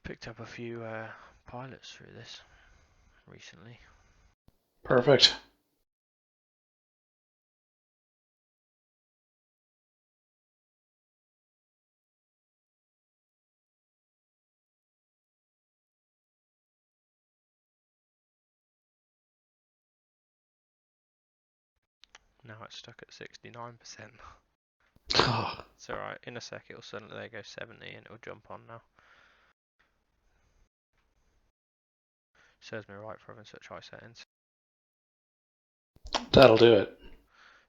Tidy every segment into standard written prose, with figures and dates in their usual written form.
Picked up a few pilots through this recently. Perfect. Now it's stuck at 69%. Oh, It's alright, in a sec it'll suddenly there go 70 and it'll jump on now. Serves me right for having such high settings. that'll do it.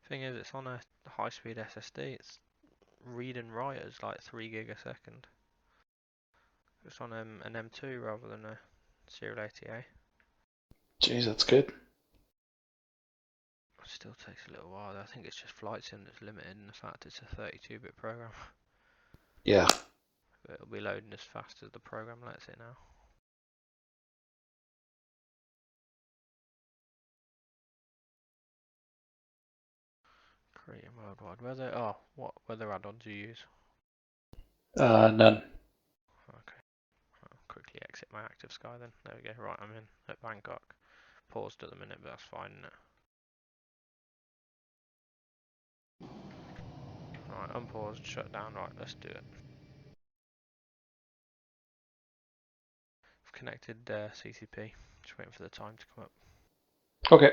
Thing is, it's on a high speed SSD, it's read and write is like 3 gig a second. It's on an M2 rather than a Serial ATA. Jeez, that's good. It still takes a little while. I think it's just flight sim that's limited in the fact it's a 32-bit program. Yeah. But it'll be loading as fast as the program lets it now. Creating worldwide weather. Oh, what weather add-ons do you use? None. Okay. I'll quickly exit my active sky then. There we go. Right, I'm in at Bangkok. Paused at the minute, but that's fine, isn't it? Right, unpaused, shut down. Right, let's do it. I've connected CCP. Just waiting for the time to come up. Okay.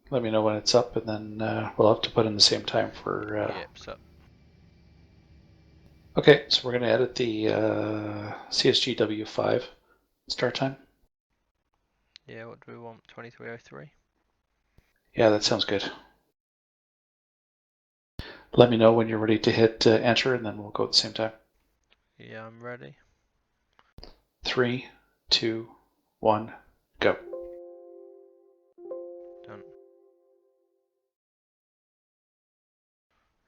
Let me know when it's up, and then we'll have to put in the same time for. Yep, it's up. Okay, so we're going to edit the CSG W5 start time. Yeah, what do we want? 2303? Yeah, that sounds good. Let me know when you're ready to hit enter, and then we'll go at the same time. Yeah, I'm ready. 3, 2, 1, go. Done.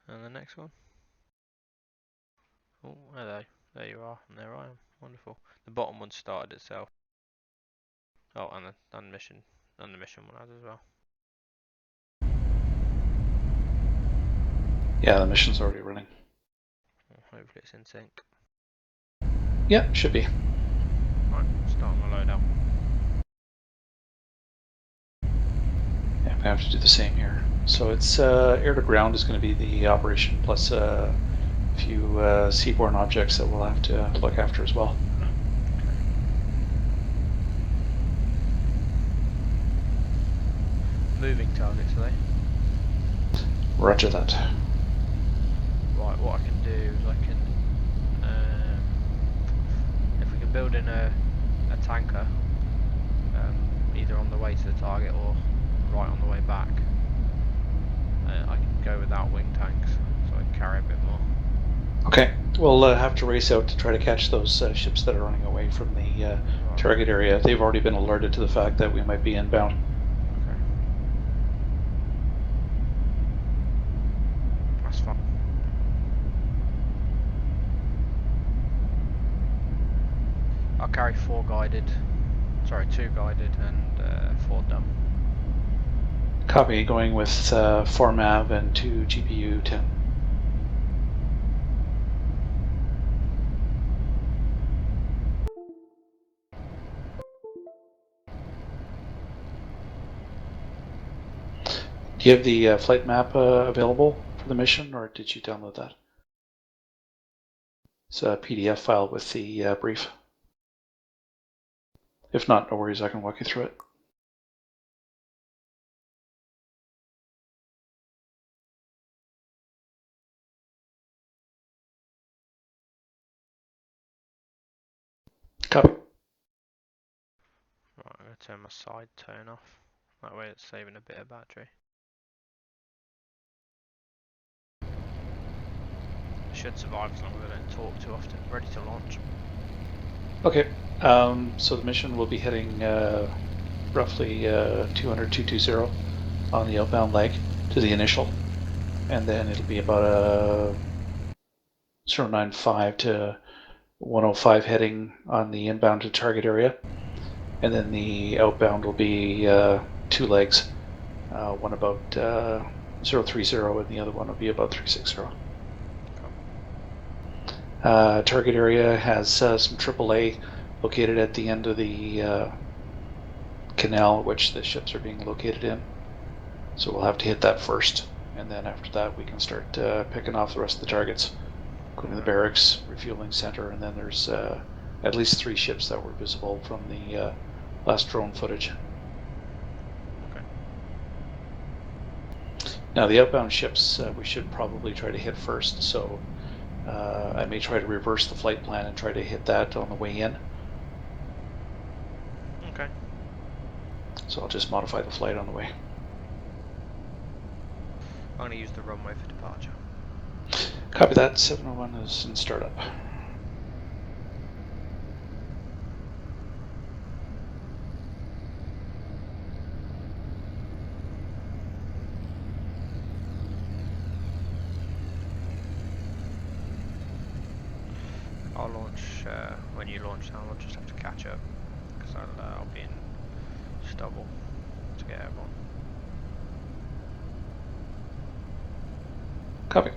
And the next one? Oh, hello. There you are, and there I am. Wonderful. The bottom one started itself. Oh, and the mission one has as well. Yeah, the mission's already running. Well, hopefully it's in sync. Yeah, should be. Right, starting my loadout. Yeah, we have to do the same here. So it's air to ground is going to be the operation plus a few seaborne objects that we'll have to look after as well. Okay. Moving targets, are they? Roger that. Right, what I can do is I can, if we can build in a tanker, either on the way to the target or right on the way back, I can go without wing tanks, so I can carry a bit more. Okay, we'll have to race out to try to catch those ships that are running away from the Right. target area. They've already been alerted to the fact that we might be inbound. Okay. That's fine. I'll carry 2 guided and 4 dumb. Copy, going with 4 MAV and 2 GPU 10. Do you have the flight map available for the mission, or did you download that? It's a PDF file with the brief. If not, no worries, I can walk you through it. Copy. Right, I'm going to turn my side tone off. That way it's saving a bit of battery. I should survive as long as I don't talk too often. Ready to launch. Okay, so the mission will be heading roughly 200-220 on the outbound leg to the initial, and then it'll be about a 095 to 105 heading on the inbound to target area, and then the outbound will be 2 legs, one about 030 and the other one will be about 360. Target area has some AAA located at the end of the canal which the ships are being located in. So we'll have to hit that first, and then after that we can start picking off the rest of the targets, including the barracks, refueling center, and then there's at least 3 ships that were visible from the last drone footage. Okay. Now the outbound ships we should probably try to hit first, so I may try to reverse the flight plan and try to hit that on the way in. Okay. So I'll just modify the flight on the way. I'm going to use the runway for departure. Copy that. 701 is in startup. I'll launch when you launch down. I'll just have to catch up because I'll be in stubble to get everyone. Copy.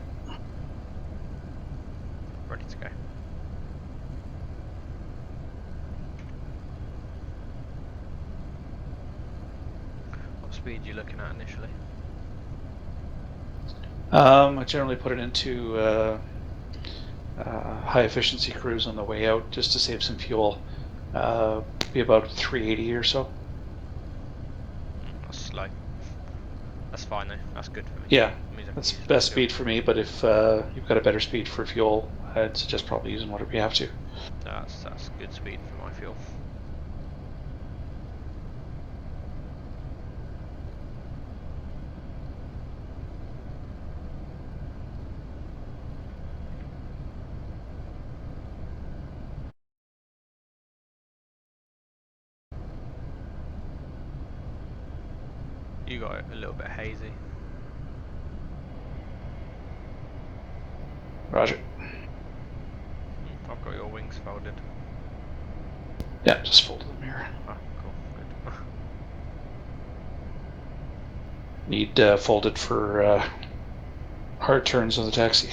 Ready to go. What speed are you looking at initially? I generally put it into high efficiency cruise on the way out just to save some fuel. Be about 380 or so. That's slow. That's fine though. That's good for me. Yeah, that's best speed for me, but if you've got a better speed for fuel, I'd suggest probably using whatever you have to. That's good speed for my fuel. You got it a little bit hazy. Roger. I've got your wings folded. Yeah, just folded them here. Ah, cool. Good. Need folded for hard turns on the taxi.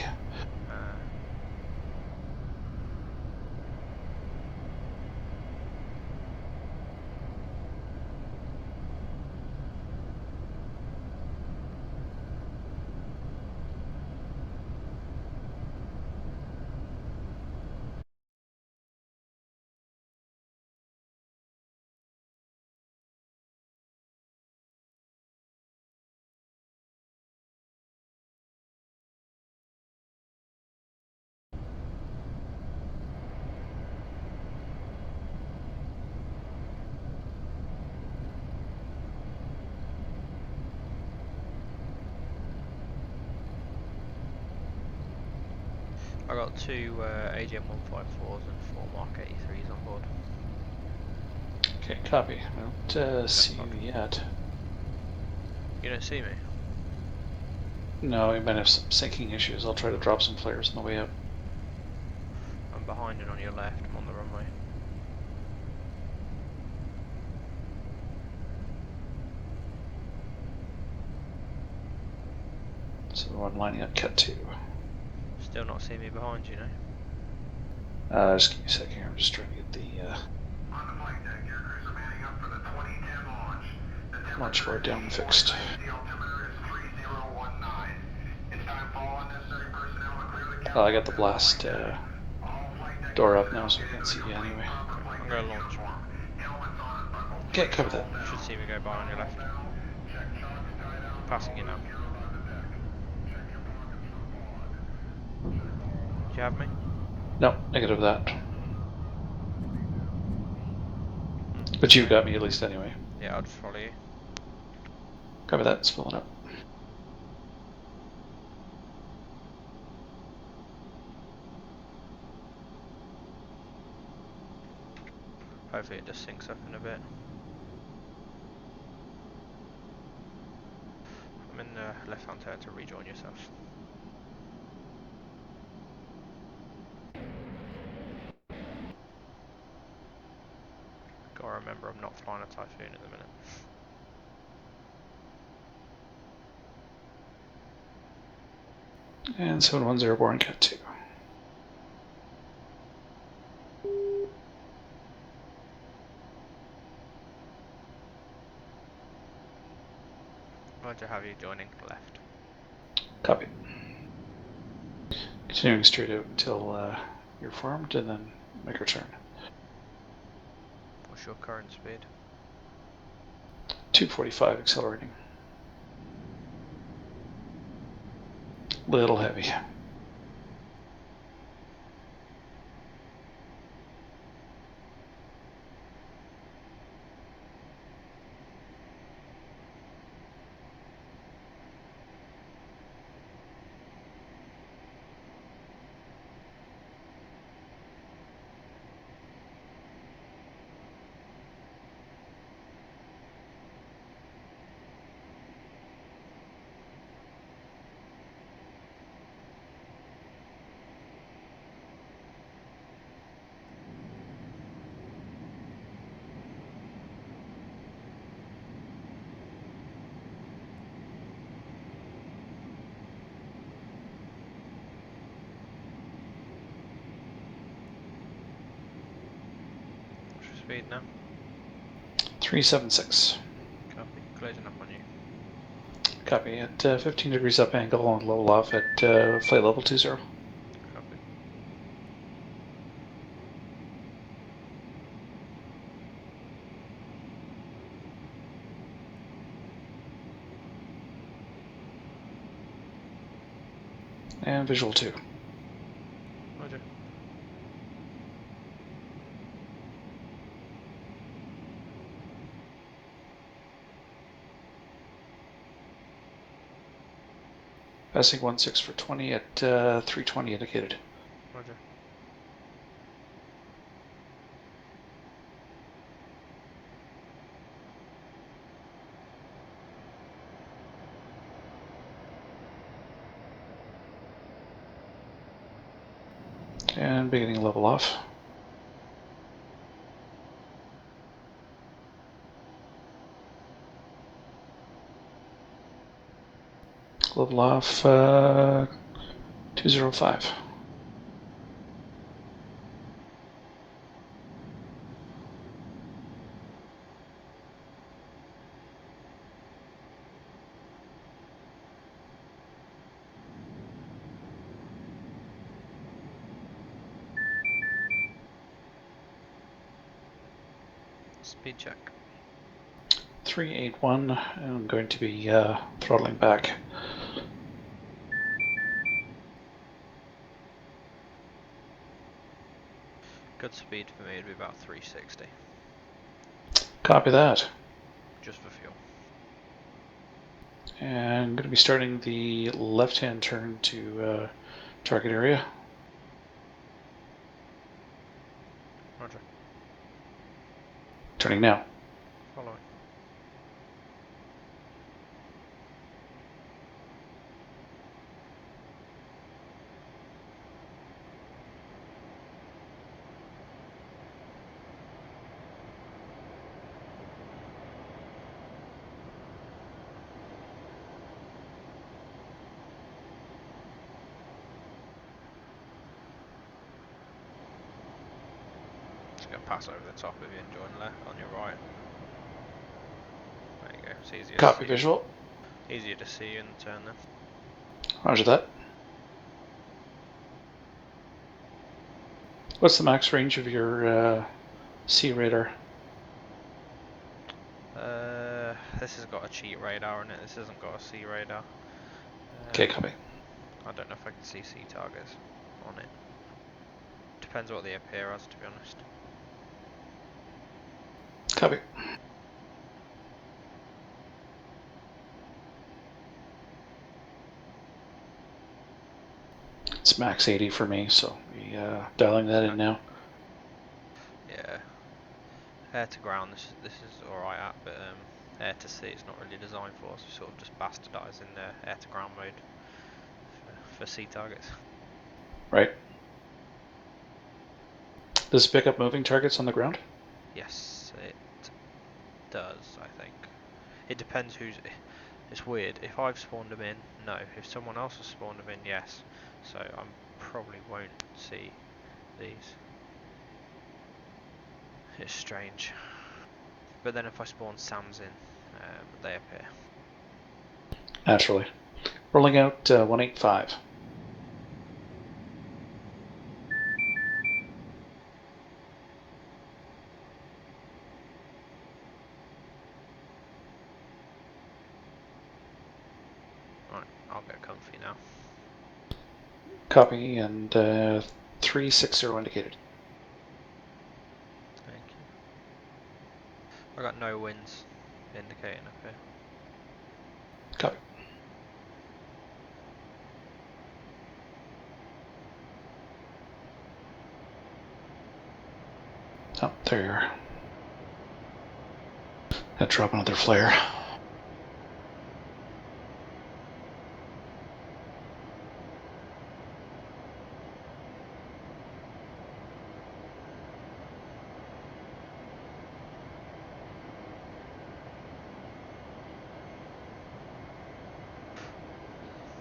I got 2 AGM 154s and 4 Mark 83s on board. Okay, copy. I don't see you yet. You don't see me? No, we might have some syncing issues. I'll try to drop some flares on the way up. I'm behind and on your left. I'm on the runway. So I'm lining up cut 2. Still not seeing me behind you, no? Just give me a second here. I'm just trying to get the On the flight deck, your crews are manning up for the 2010 launch. The launch board down and fixed. The altimeter is 3019. It's time for all unnecessary personnel to clear the I got the blast door up now, so I can't see you anyway. I'm going to launch. Okay, cover that. You should see me go by on your left. Passing you now. Do you have me? No, negative that. But you've got me at least anyway. Yeah, I'll just follow you. Cover that, it's filling up. Hopefully it just syncs up in a bit. I'm in the left-hand turn to rejoin yourself. Gotta remember I'm not flying a Typhoon at the minute. And 7-1's airborne, cut 2. Roger, have you joining left? Copy. Continuing straight out until you're formed, and then make your turn. What's your current speed? 245 accelerating. Little heavy. What's your speed now? 376. Copy. Closing up on you. Copy. At 15 degrees up angle on level off at flight level 20. Copy. And visual 2. Roger. Passing 16 for 20 at 320 indicated. Roger. And beginning level off. Level off 205. Speed check. 381. I'm going to be throttling back. Good speed for me would be about 360. Copy that. Just for fuel. And I'm going to be starting the left-hand turn to target area. Roger. Turning now. Following. Just gonna pass over the top of you and join left on your right. There you go. It's easier Copy to see. visual. Easier to see you in the turn then. Roger that. What's the max range of your C radar? This has got a cheat radar on it. This hasn't got a C radar. Okay, copy. I don't know if I can see C targets on it. Depends what they appear as, to be honest. Copy. It's max 80 for me, so we dialing that in now. Yeah. Air to ground, this is alright at, but air to sea it's not really designed for, so sort of just bastardising the air to ground mode for sea targets. Right. Does it pick up moving targets on the ground? Yes, it does, I think. It depends who's... It's weird. If I've spawned them in, no. If someone else has spawned them in, yes. So I probably won't see these. It's strange. But then if I spawn SAMs in, they appear. Naturally. Rolling out 185. Right, I'll get comfy now. Copy, and 360 indicated. Thank you. I got no winds indicating up here. Copy. Oh, there you are. I'll drop another flare.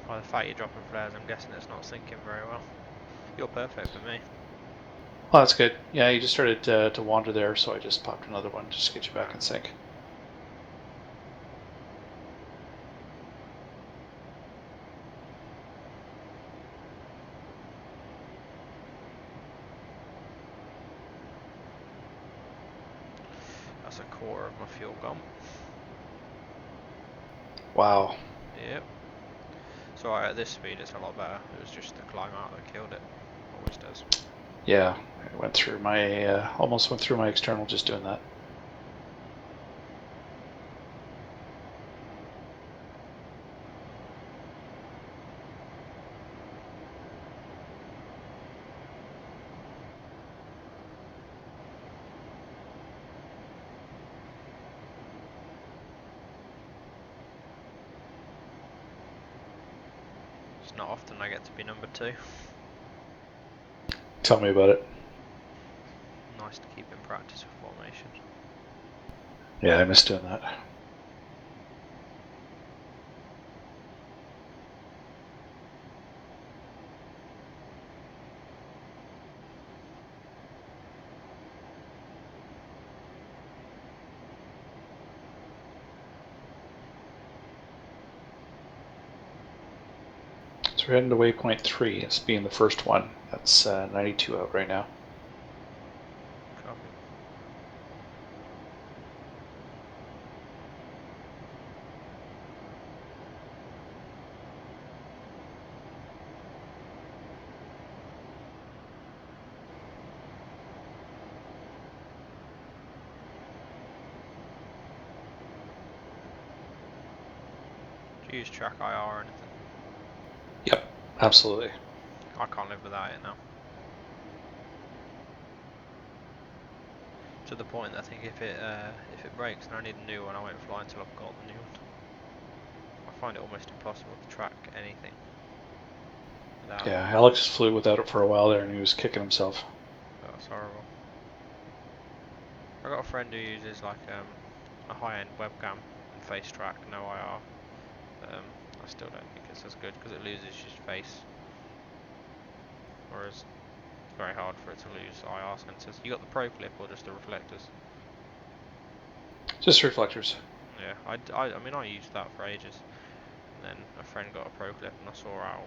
By the fact you're dropping flares, I'm guessing it's not sinking very well. You're perfect for me. Well, that's good. Yeah, you just started to wander there, so I just popped another one just to get you back in sync. That's a quarter of my fuel gone. Wow. Yep. So at this speed it's a lot better. It was just the climb out that killed it. Always does. Yeah, I went through my almost went through my external just doing that. It's not often I get to be number 2. Tell me about it. Nice to keep in practice with formation. Yeah, I miss doing that. So we're heading to waypoint 3, it's being the first one. That's 92 out right now. Copy. Do you use track IR or anything? Yep, absolutely. I can't live without it now. To the point that I think if it breaks and I need a new one, I won't fly until I've got the new one. I find it almost impossible to track anything without Yeah, it. Alex flew without it for a while there and he was kicking himself. That's horrible. I got a friend who uses like a high-end webcam and face track, no IR. I still don't think it's as good because it loses your face, whereas it's very hard for it to lose IR sensors. You got the pro clip or just the reflectors? Just reflectors. Yeah, I mean I used that for ages, and then a friend got a pro clip and I saw how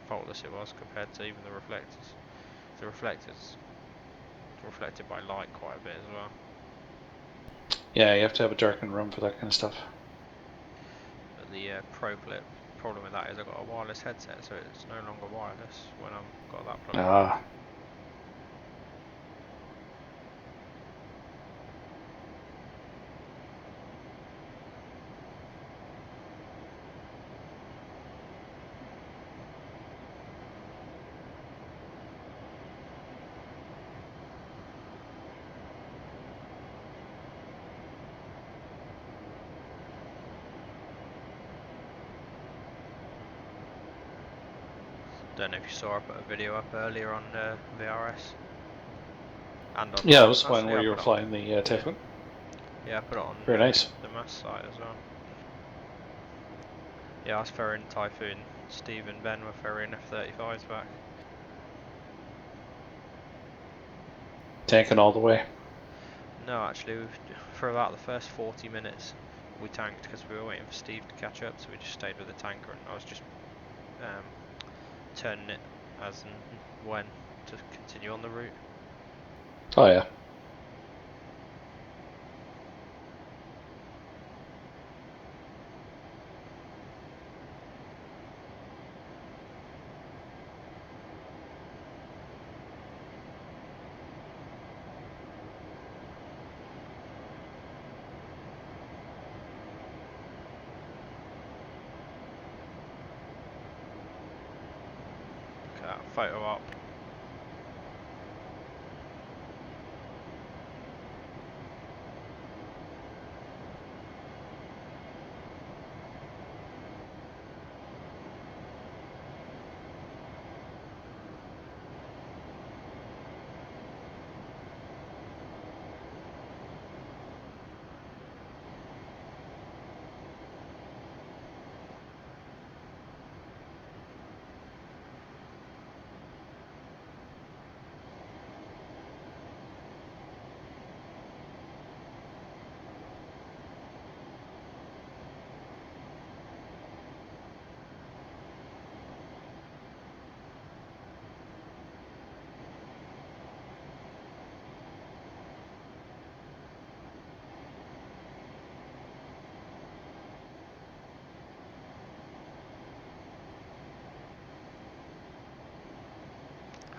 faultless it was compared to even the reflectors. The reflectors reflected by light quite a bit as well. Yeah, you have to have a darkened room for that kind of stuff. But the pro clip problem with that is I've got a wireless headset, so it's no longer wireless when I've got that plugged in. Ah. Don't know if you saw I put a video up earlier on VRS. And on Yeah, it was one actually, where I you were put it on, flying the Typhoon. yeah, I put it on Very nice. the mass site as well. Yeah, I was ferrying Typhoon. Steve and Ben were ferrying F35s back. Tanking all the way. No, actually, for about the first 40 minutes, we tanked because we were waiting for Steve to catch up, so we just stayed with the tanker, and I was just turning it as and when to continue on the route. Oh yeah. Photo op.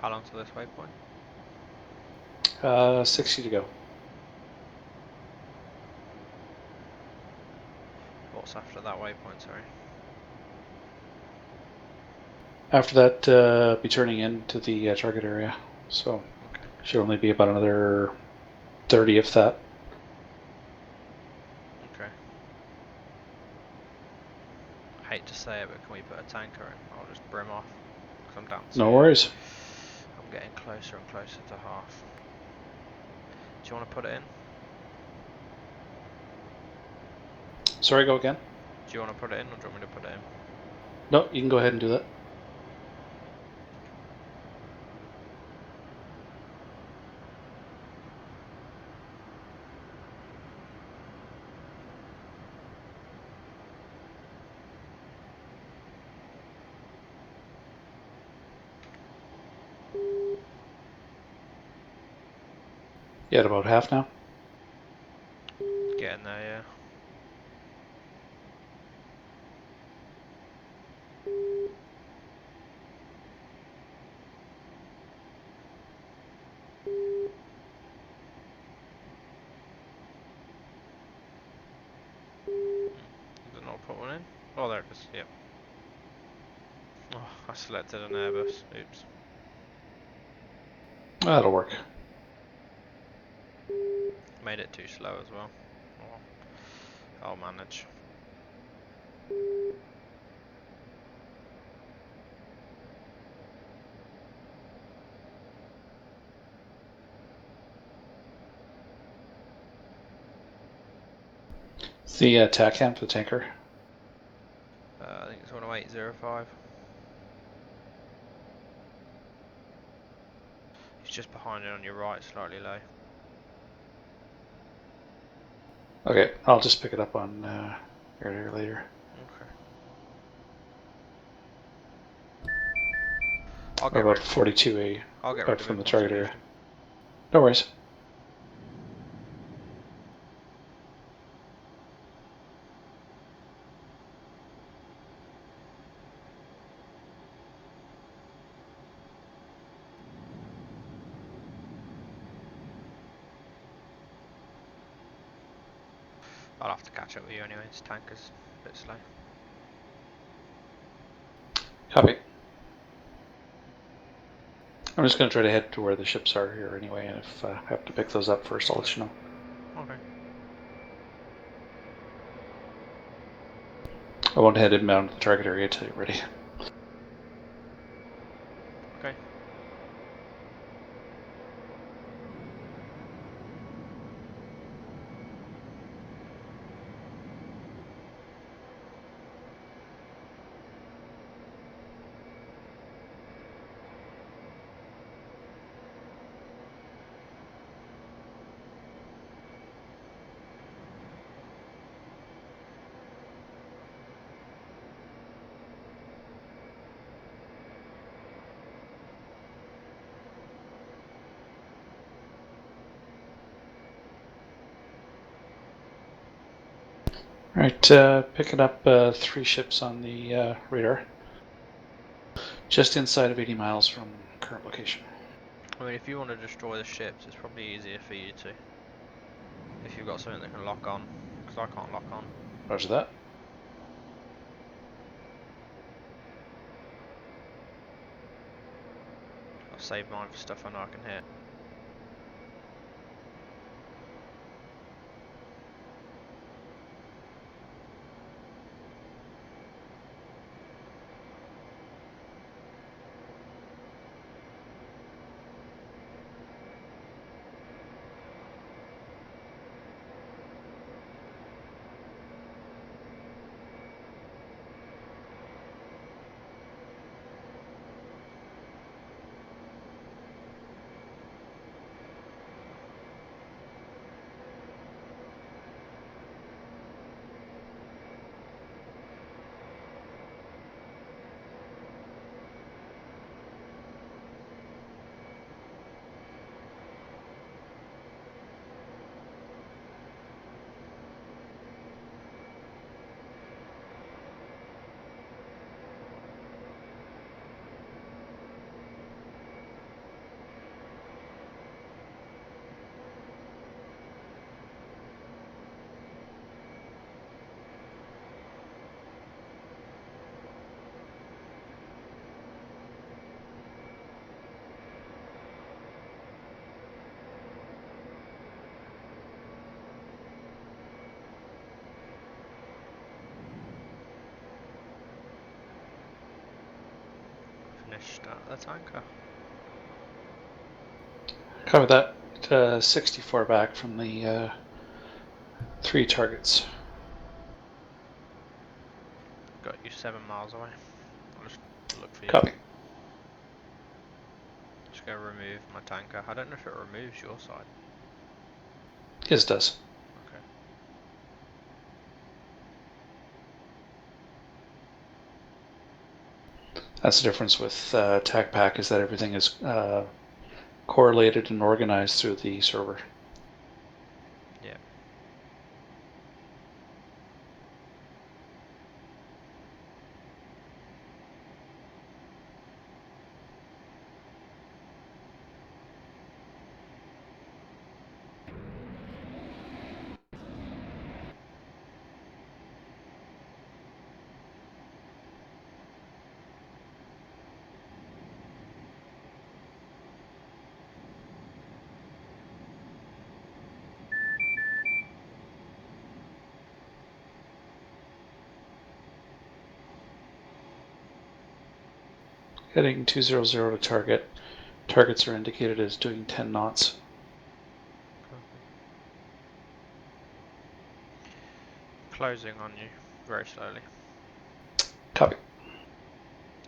How long to this waypoint? 60 to go. What's after that waypoint, sorry? After that, be turning into the target area. So Okay. should only be about another 30, if that. Okay. I hate to say it, but can we put a tanker in? I'll just brim off. Because I'm down to... No worries. I'm getting closer and closer to half. Do you want to put it in? Sorry, go again? Do you want to put it in, or do you want me to put it in? No, you can go ahead and do that. Yeah, at about half now. Getting there, yeah. Did not put one in? Oh, there it is, yep. Oh, I selected an Airbus. Oops. That'll work. Made it too slow as well. Oh, I'll manage. The tack cam for the tanker. I think it's 108.05. He's just behind it on your right, slightly low. Okay, I'll just pick it up on earlier later. Okay. I'll Or get about rid. 42A I'll get out rid of from him the once target I've area. used him. No worries. I'll have to catch up with you anyway. His tanker's a bit slow. Copy. I'm just going to try to head to where the ships are here anyway, and if I have to pick those up first, I'll let you know. Okay. I won't head inbound to the target area until you're ready. Okay. Alright, picking up 3 ships on the radar. Just inside of 80 miles from current location. I mean, if you want to destroy the ships, it's probably easier for you to. If you've got something that can lock on. Because I can't lock on. Roger that. I'll save mine for stuff I know I can hit. Finished the tanker. Cover that. 64 back from the 3 targets. Got you 7 miles away. I'll just look for you. Copy. Just gonna remove my tanker. I don't know if it removes your side. His does. Okay. That's the difference with TACPAC, is that everything is correlated and organized through the server. Yeah. Heading 200 to target. Targets are indicated as doing 10 knots. Closing on you very slowly. Copy.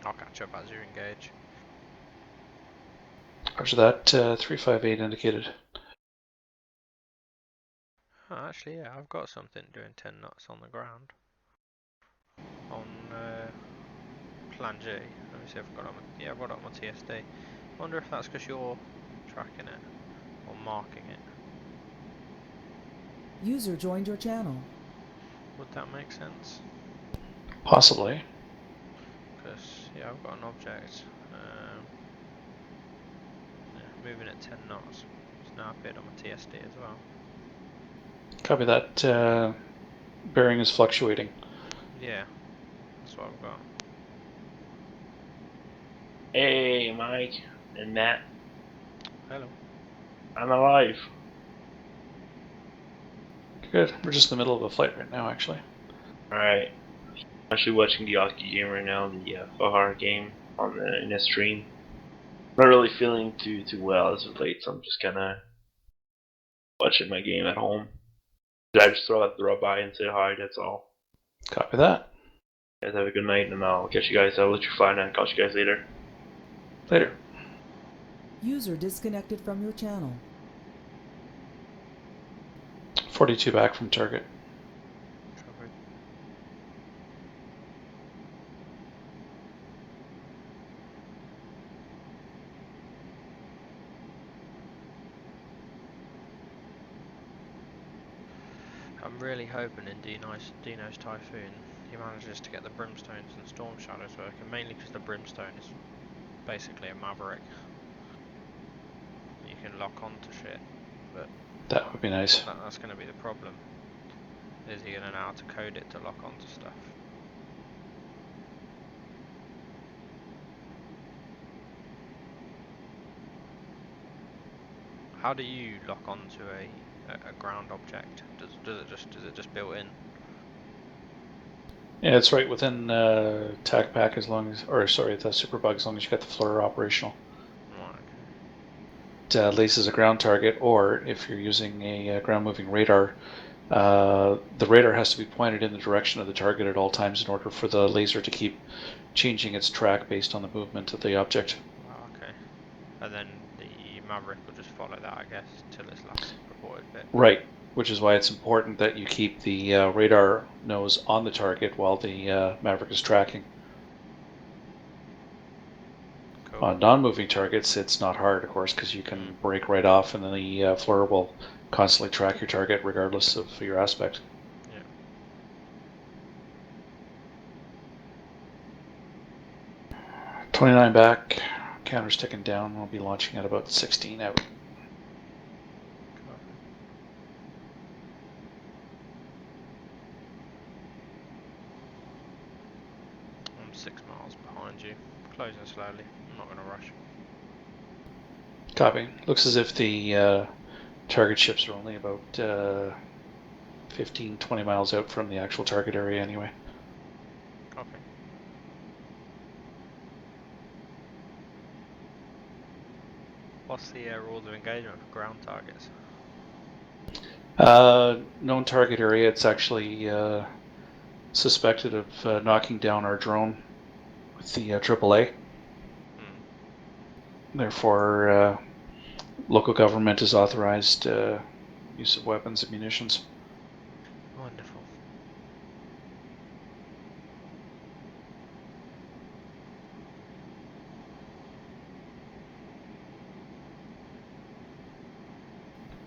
I'll catch up as you engage. Roger that. 358 indicated. Oh, actually, yeah, I've got something doing 10 knots on the ground. On Plan G. Let me see if I've got it on my, yeah, I've got it on my TSD. I wonder if that's because you're tracking it or marking it. User joined your channel. Would that make sense? Possibly. Because, yeah, I've got an object yeah, moving at 10 knots. It's now appeared on my TSD as well. Copy that. Bearing is fluctuating. Yeah, that's what I've got. Hey, Mike and Matt. Hello. I'm alive. Good. We're just in the middle of a flight right now, actually. Alright. Actually watching the Hockey game right now, the Fahar game in the stream. Not really feeling too well as of late, so I'm just kinda watching my game at home. I just throw by and say hi, that's all. Copy that. You guys have a good night, and I'll catch you guys. I'll let you fly and catch you guys later. Later. User disconnected from your channel. 42 back from target. Covered. I'm really hoping in Dino's Typhoon he manages to get the Brimstones and Storm Shadows working, mainly because the Brimstone is basically a Maverick. You can lock onto shit, but That would be nice. that's going to be the problem. Is he going to know how to code it to lock onto stuff? How do you lock onto a ground object? Is it just built in? Yeah, it's right within TAC pack as long as, or sorry, the Superbug as long as you got the floor operational. Right, okay. It laces a ground target, or if you're using a ground moving radar, the radar has to be pointed in the direction of the target at all times in order for the laser to keep changing its track based on the movement of the object. Oh, okay. And then the Maverick will just follow that, I guess, till its last reported bit. Right, which is why it's important that you keep the radar nose on the target while the Maverick is tracking. Cool. On non-moving targets, it's not hard, of course, because you can break right off and then the FLIR will constantly track your target regardless of your aspect. Yeah. Yeah. 29 back, counter's ticking down. We'll be launching at about 16 out. Copy. I'm 6 miles behind you, closing slowly. I'm not going to rush. Copy. Looks as if the target ships are only about 15, 20 miles out from the actual target area anyway. Copy. What's the rules of engagement for ground targets? Known target area, it's actually suspected of knocking down our drone with the AAA. Therefore, local government has authorized use of weapons and munitions. Wonderful.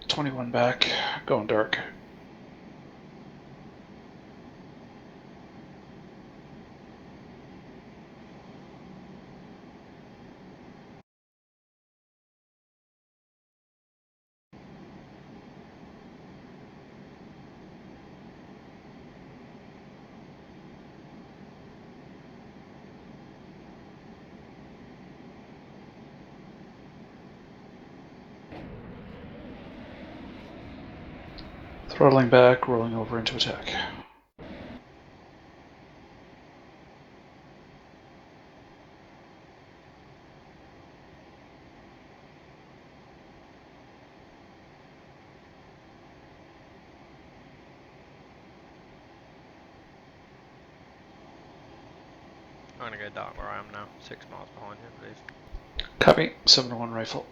.21 back, going dark. Throttling back, rolling over into attack. I'm going to go dark where I am now. 6 miles behind you, please. Copy, 7-1 rifle.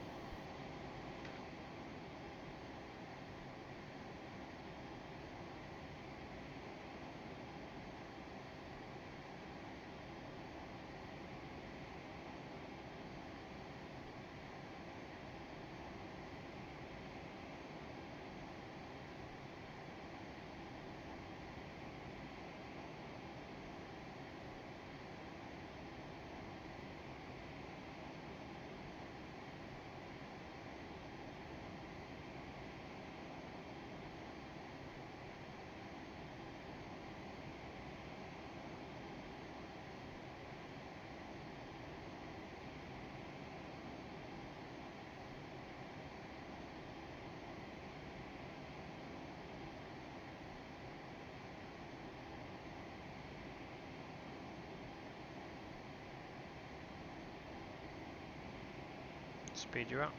Speed you up.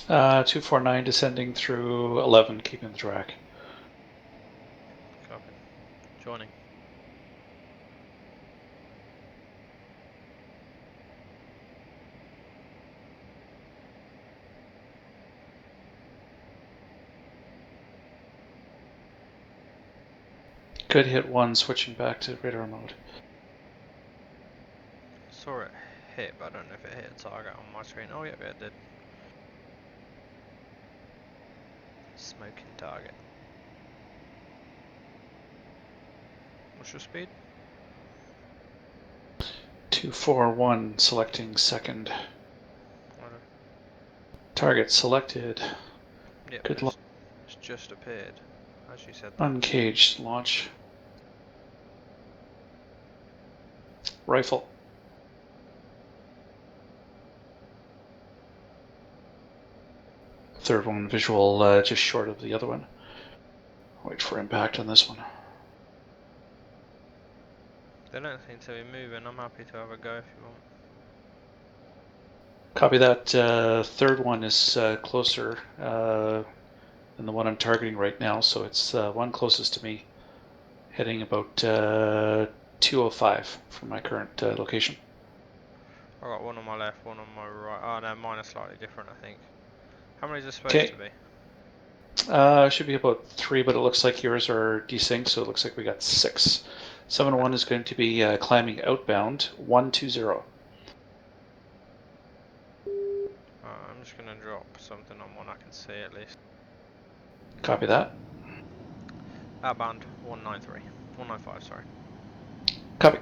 249 descending through 11, keeping the track. Copy. Joining. Good hit 1, switching back to radar mode. Saw it hit, but I don't know if it hit a target on my screen. Oh, yeah, it did. Smoking target. What's your speed? 241, selecting second. Righto. Target selected. Yep, Good luck. it's just appeared, as you said that. Uncaged launch. Rifle. Third one visual just short of the other one. Wait for impact on this one. They don't seem to be moving. I'm happy to have a go if you want. Copy that. Third one is closer than the one I'm targeting right now, so it's one closest to me, heading about 205 from my current location. I got one on my left, one on my right. Oh no, mine are slightly different, I think. How many is it supposed to be? Should be about 3, but it looks like yours are desynced, so it looks like we got 6. 7-1 is going to be climbing outbound, 120. I'm just gonna drop something on one I can see at least. Copy that. Outbound 193. 195, sorry. Copy.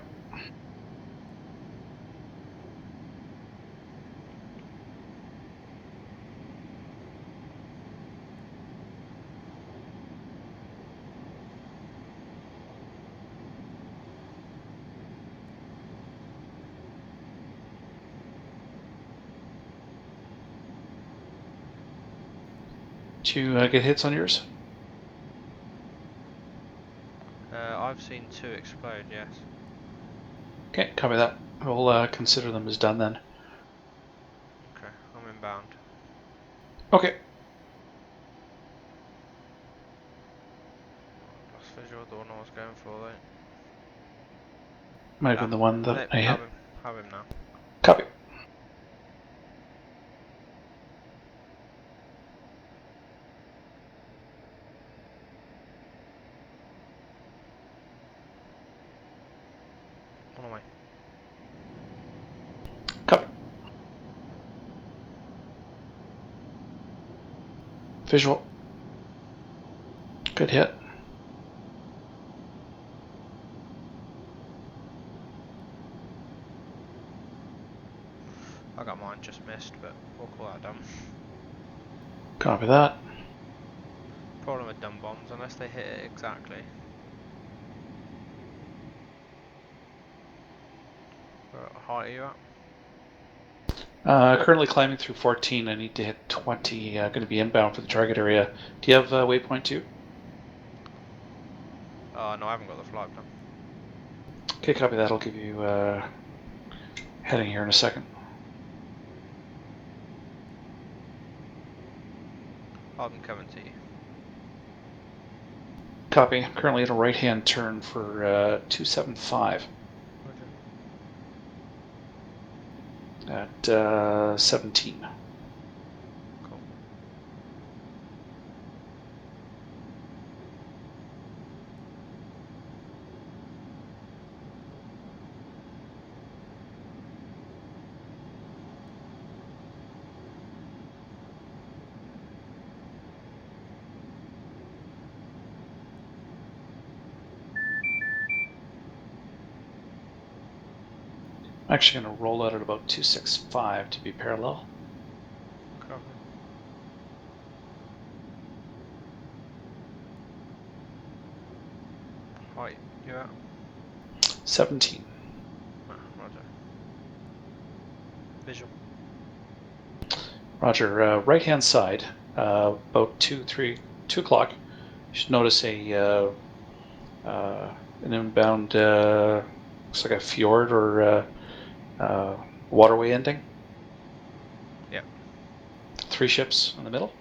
Did you get hits on yours? I've seen 2 explode, yes. Okay, copy that. We'll consider them as done then. Okay, I'm inbound. Okay. Lost visual, the one I was going for though. Might have been the one that I hit. Have him now. Copy. On the way. Copy. Visual. Good hit. I got mine just missed, but we'll call that done. Copy that. Problem with dumb bombs, unless they hit it exactly. What height are you at? Currently climbing through 14. I need to hit 20. Going to be inbound for the target area. Do you have waypoint 2? No, I haven't got the flight plan. Okay, copy that. I'll give you heading here in a second. I'm coming to you. Copy. Currently at a right-hand turn for 275 at 17. Cool. I'm actually going to roll out at about 265 to be parallel. Copy. Height, you at? 17. Roger. Visual. Roger. Right-hand side, about 2 o'clock. You should notice an inbound, looks like a fjord or waterway ending. Yep. 3 ships in the middle.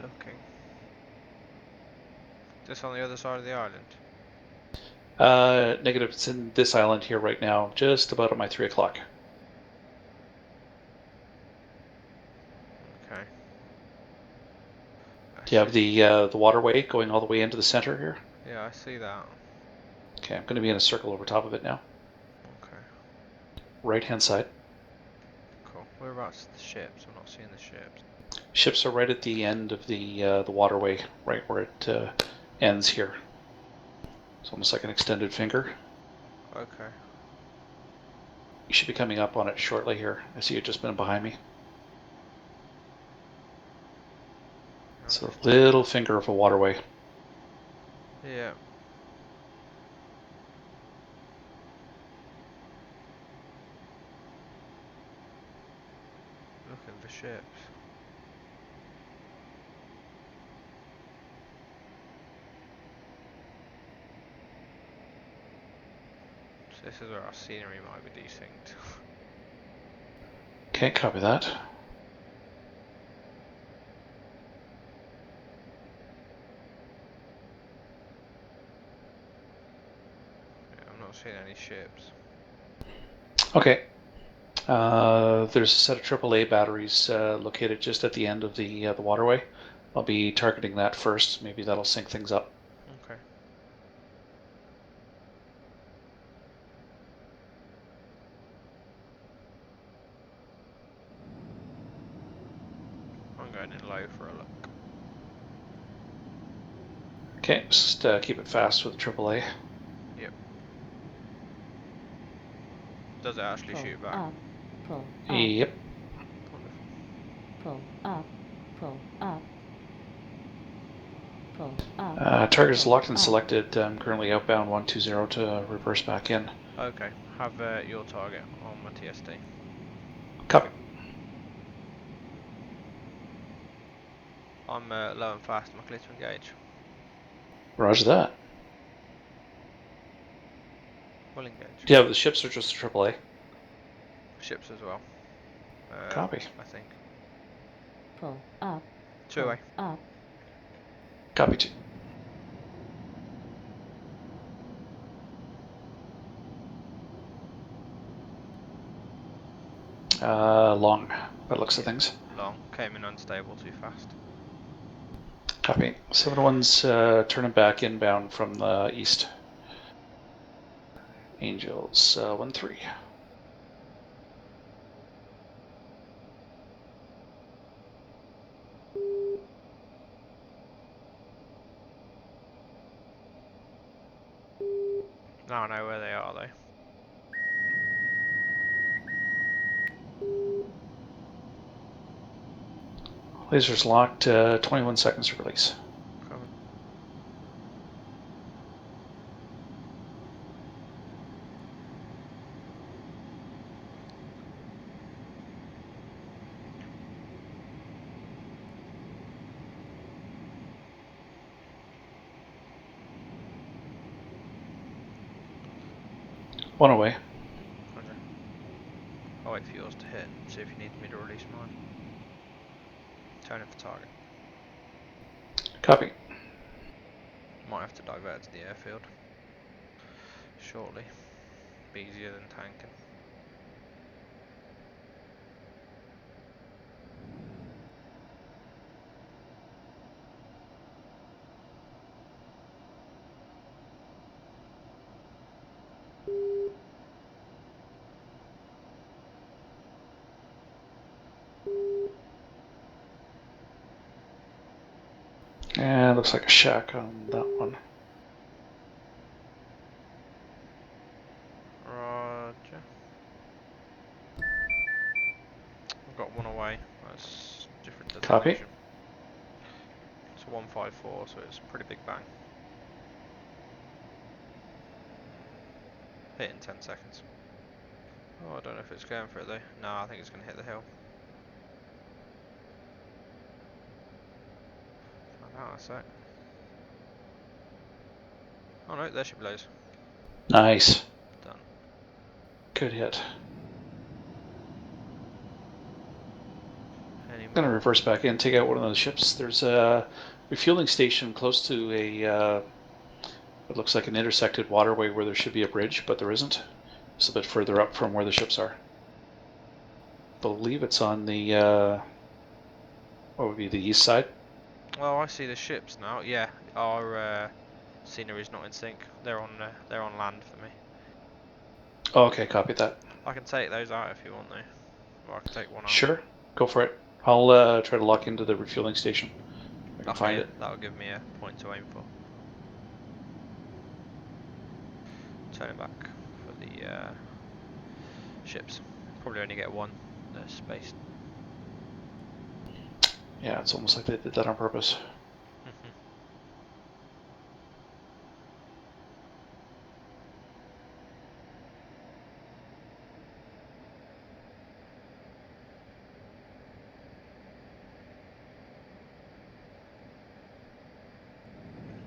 Looking. Just on the other side of the island. Negative. It's in this island here right now, just about at my 3 o'clock. Okay. Do you have the waterway going all the way into the center here? Yeah, I see that. Okay, I'm going to be in a circle over top of it now. Okay. Right hand side. Cool. Whereabouts the ships? I'm not seeing the ships. Ships are right at the end of the waterway, right where it ends here. It's almost like an extended finger. Okay. You should be coming up on it shortly here. I see you've just been behind me. It's a little finger of a waterway. Yeah. Looking for ships. So this is where our scenery might be desynced. Okay, copy that. Yeah, I'm not seeing any ships. Okay. There's a set of AAA batteries located just at the end of the waterway. I'll be targeting that first. Maybe that'll sync things up. Okay. I'm going in low for a look. Okay, just keep it fast with the AAA. Yep. Does it actually Pull shoot back? up, pull up, Yep. Wonderful. pull up, pull up, pull up. Target is pull locked and up. selected. I'm currently outbound 120 to reverse back in. Okay. Have your target on my TSD. Copy. I'm low and fast. Am I clear to engage? Roger that. We'll engage. Yeah, the ships are just the AAA. Ships as well. Copy. I think. Pull up, Two-way. pull up. Copy two. Long, by the looks of things. Long. Came in unstable too fast. Copy. 7-1's turning back inbound from the east. Angels 1-3. Now I know where they are though. Lasers locked. 21 seconds to release. Covered. One away. Roger. I'll wait for yours to hit. See if you need me to release mine. Turning for target. Copy. Might have to divert to the airfield shortly. Be easier than tanking. And looks like a shack on that one. Roger. I've got one away. That's different Copy. destination. It's a 154, so it's a pretty big bang. Hit in 10 seconds. Oh, I don't know if it's going for it though. No, I think it's going to hit the hill. Find out in a sec. Oh no, there she blows. Nice. Done. Good hit. Any I'm going to more? reverse back in, take out one of those ships. There's a refueling station close to it looks like an intersected waterway where there should be a bridge, but there isn't. It's a bit further up from where the ships are. Believe it's on the, what would be the east side? Well, I see the ships now. Yeah, our scenery's not in sync. They're on land for me. Oh, okay, copy that. I can take those out if you want though. Or I can take one out. Sure, go for it. I'll try to lock into the refueling station. I can find yeah, it. that'll give me a point to aim for. Turning back for the ships. Probably only get one. They're spaced. Yeah, it's almost like they did that on purpose.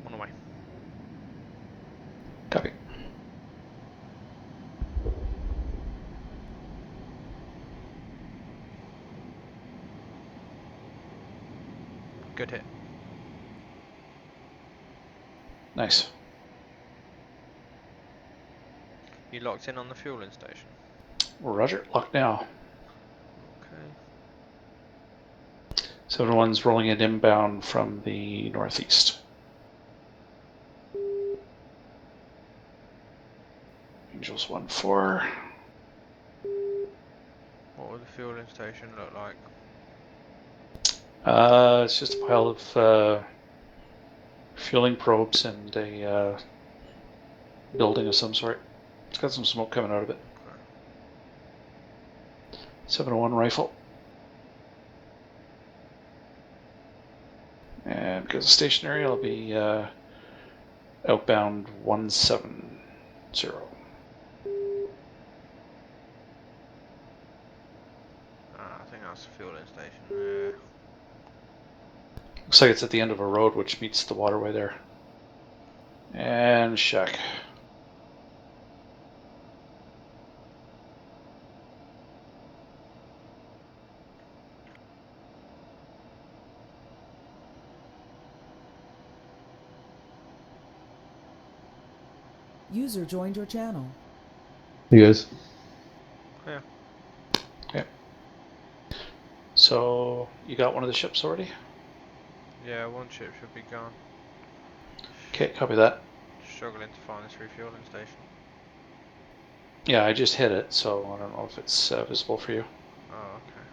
On the way. Copy. Good hit. Nice. You locked in on the fueling station? Roger. Locked now. Okay. 7-1's rolling in inbound from the northeast. Angels 1-4. What would the fueling station look like? It's just a pile of fueling probes and a building of some sort. It's got some smoke coming out of it. Okay. 7-1 rifle. And because it's stationary, I'll be outbound 170. I think that's the fueling station. Yeah. Looks like it's at the end of a road which meets the waterway there. And shack. User joined your channel. You guys? Yeah. Okay. So you got one of the ships already? Yeah, one ship should be gone. Okay, copy that. Struggling to find this refueling station. Yeah, I just hit it, so I don't know if it's visible for you. Oh, okay.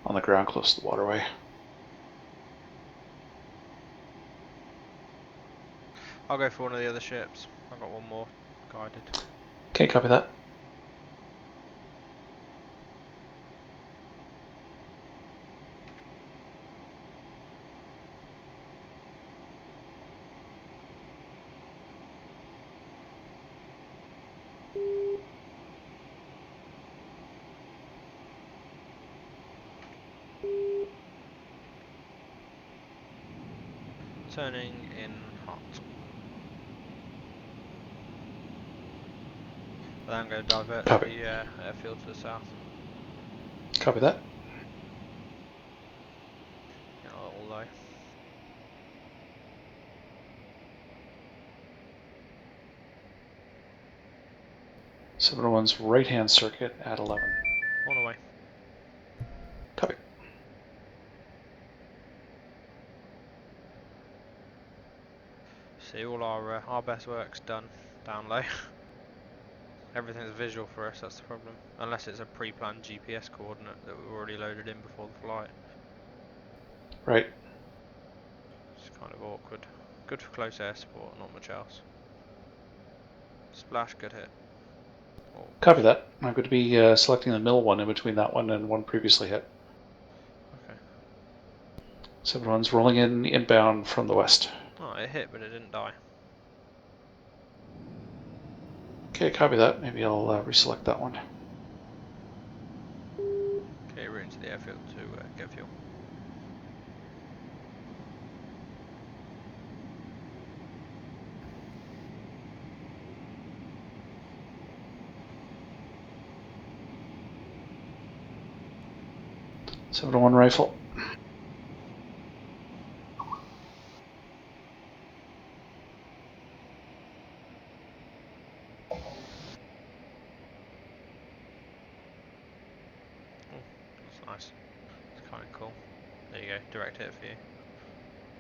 On the ground close to the waterway. I'll go for one of the other ships. I've got one more guided. Okay, copy that. Turning in hot. Then I'm going to divert to Copy. the airfield to the south. Copy that. Get a little low. One's right-hand circuit at 11. On the way. Copy. See, all our best work's done down low. Everything's visual for us, that's the problem. Unless it's a pre-planned GPS coordinate that we've already loaded in before the flight. Right. It's kind of awkward. Good for close air support, not much else. Splash, good hit. Oh, Copy that. I'm going to be selecting the middle one in between that one and one previously hit. okay. 7-1's rolling in inbound from the west. Oh, it hit, but it didn't die. Okay, copy that. Maybe I'll reselect that one. Okay, route into the airfield to get fuel. Seven to one rifle. That's nice. It's kind of cool. There you go, direct hit for you.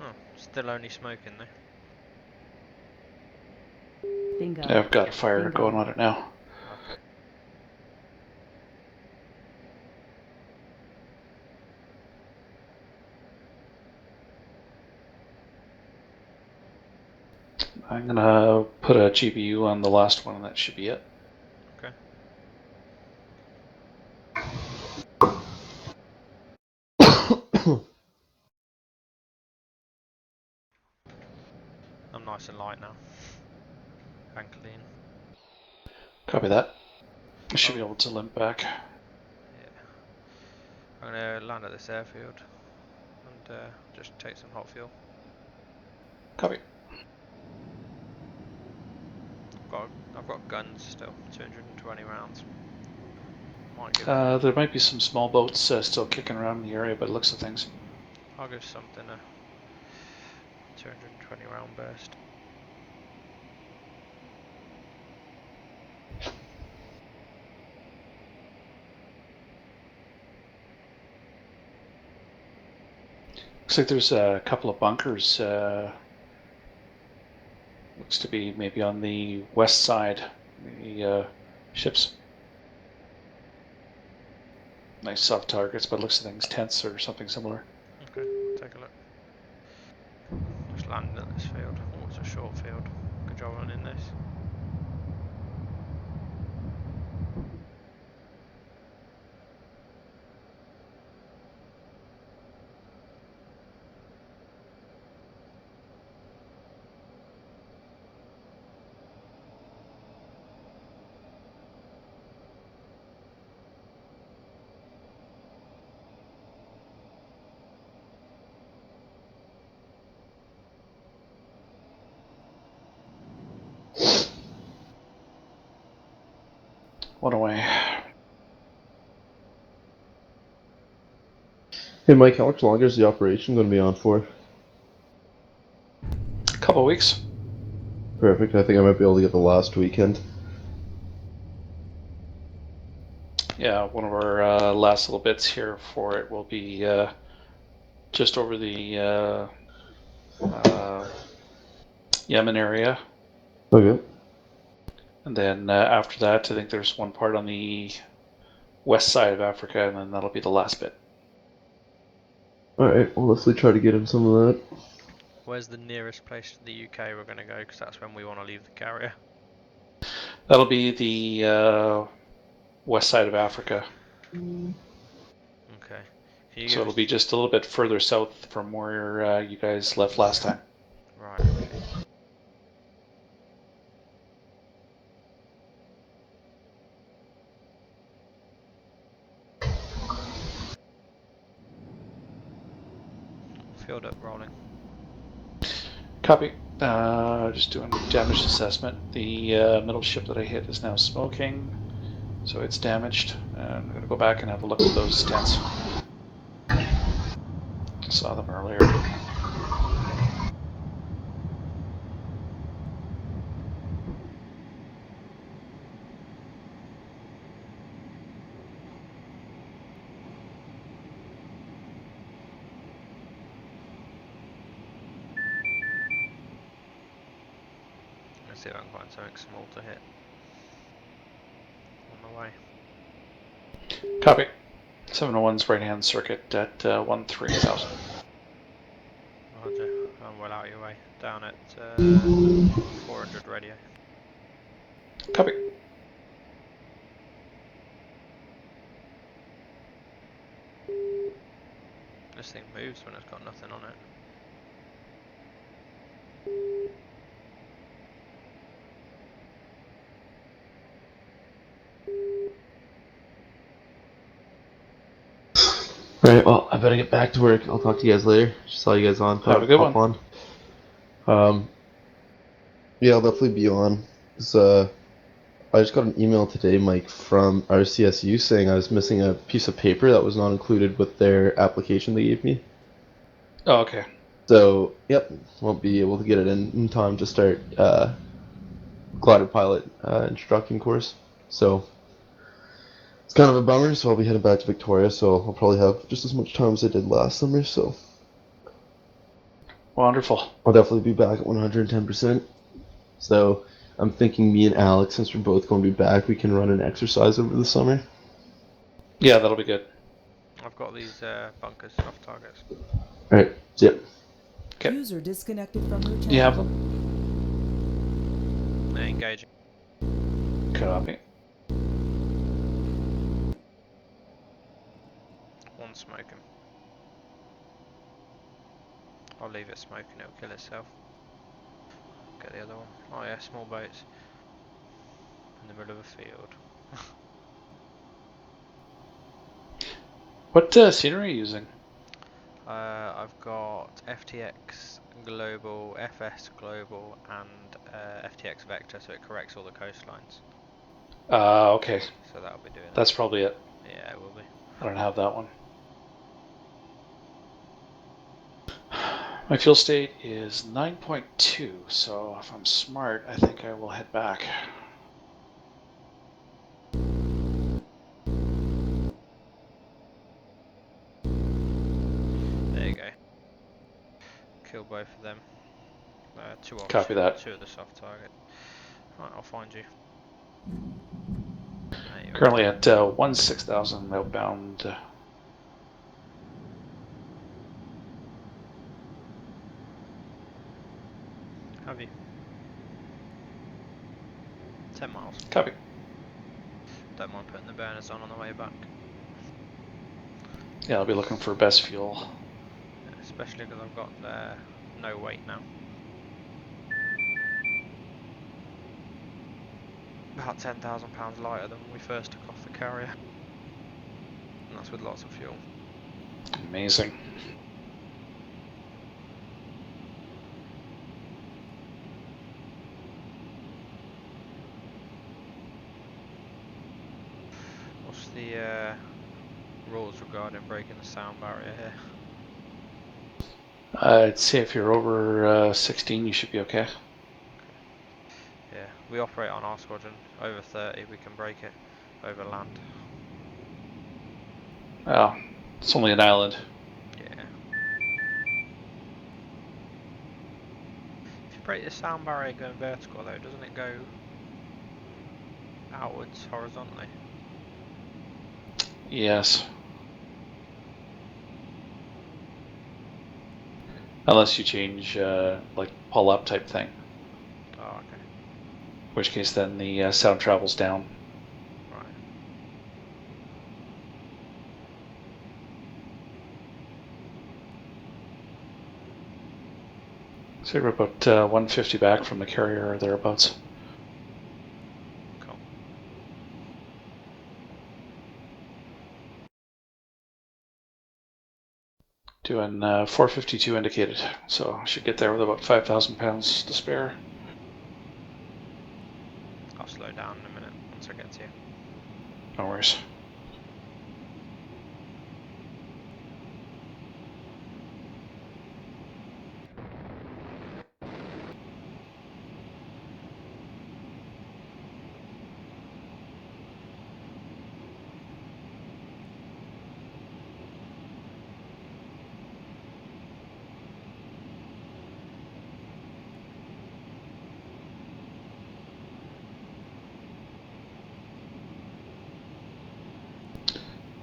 Oh, still only smoke in there. Bingo. Yeah, I've got a fire Bingo. going on it now. Perfect. I'm gonna put a GBU on the last one, and that should be it. Okay. I'm nice and light now. And clean. Copy that. I should be Oh. able to limp back. Yeah. I'm gonna land at this airfield and just take some hot fuel. Copy. I've got guns still, 220 rounds. Might give There might be some small boats still kicking around in the area, by the looks of things. I'll give something a 220 round burst. Looks like there's a couple of bunkers. Looks to be maybe on the west side. The ships. Nice soft targets, but looks of things tents or something similar. Okay, take a look. Just landing at this field. Oh, it's a short field. Good job on in this. One away. Hey Mike, how much longer is the operation going to be on for? A couple of weeks. Perfect, I think I might be able to get the last weekend. Yeah, one of our last little bits here for it will be just over the Yemen area. Okay. And then after that, I think there's one part on the west side of Africa, and then that'll be the last bit. Alright, we'll definitely try to get in some of that. Where's the nearest place to the UK we're going to go? Because that's when we want to leave the carrier. That'll be the west side of Africa. Okay. Can you So give it'll us... be just a little bit further south from where you guys left last time. Right, okay. Field up, rolling. Copy. Just doing damage assessment. The middle ship that I hit is now smoking, so it's damaged. I'm going to go back and have a look at those tents. Saw them earlier. Let's see if I can find something small to hit. On the way. Copy. 701's right-hand circuit at 13,000. Roger. I'm well out of your way. Down at 400 radio. Copy. This thing moves when it's got nothing on it. Alright, well, I better get back to work. I'll talk to you guys later. Just saw you guys on. Have a good hop one. on. Yeah, I'll definitely be on. I just got an email today, Mike, from RCSU saying I was missing a piece of paper that was not included with their application they gave me. Oh, okay. So, yep, won't be able to get it in time to start glider pilot instructing course. So, it's kind of a bummer, so I'll be heading back to Victoria, so I'll probably have just as much time as I did last summer, so Wonderful. I'll definitely be back at 110%. So, I'm thinking me and Alex, since we're both going to be back, we can run an exercise over the summer. Yeah, that'll be good. I've got these bunkers, soft targets. Alright, see ya. Okay. User disconnected from your channel. Do you have them? Engaging. Copy. One smoking. I'll leave it smoking, it'll kill itself. Get the other one. Oh yeah, small boats. In the middle of a field. What scenery are you using? I've got FTX Global, FS Global, and FTX Vector, so it corrects all the coastlines. Okay. So that'll be doing that. That's probably it. Yeah, it will be. I don't have that one. My fuel state is 9.2, so if I'm smart, I think I will head back. There you go. Kill both of them. Two off. Copy that. Two of the soft target. Right, I'll find you. Currently at 16,000 outbound. Have you? 10 miles. Copy. Don't mind putting the burners on the way back. Yeah, I'll be looking for best fuel. Especially because I've got no weight now. About £10,000 lighter than when we first took off the carrier. And that's with lots of fuel. Amazing. What's the rules regarding breaking the sound barrier here? I'd say if you're over 16, you should be okay. Yeah, we operate on our squadron. Over 30, we can break it over land. Well, it's only an island. Yeah. If you break the sound barrier going vertical though, doesn't it go outwards horizontally? Yes. Unless you change, like, pull up type thing. Oh, okay. In which case then the sound travels down. Right. So we're about 150 back from the carrier or thereabouts. Cool. Doing 452 indicated, so I should get there with about 5,000 pounds to spare. I'll slow down in a minute once I get to you. No worries.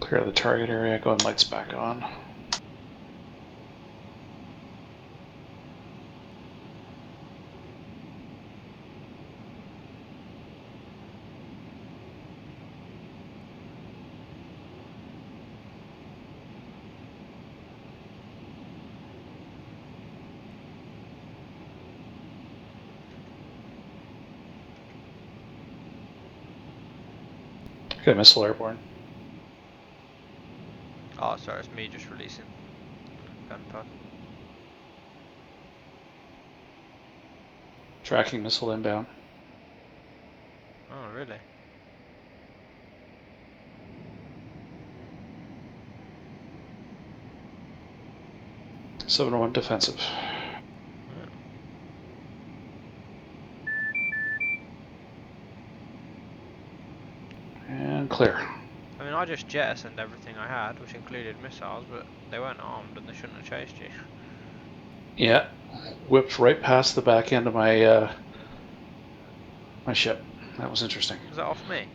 Clear the target area, going lights back on. Got a missile airborne. Oh, sorry, it's me just releasing gun pod. Tracking missile inbound. Oh, really? '71 defensive. And clear. I mean, I just jettisoned everything I had, which included missiles, but they weren't armed and they shouldn't have chased you. Yeah, whipped right past the back end of my my ship. That was interesting. Was that off me?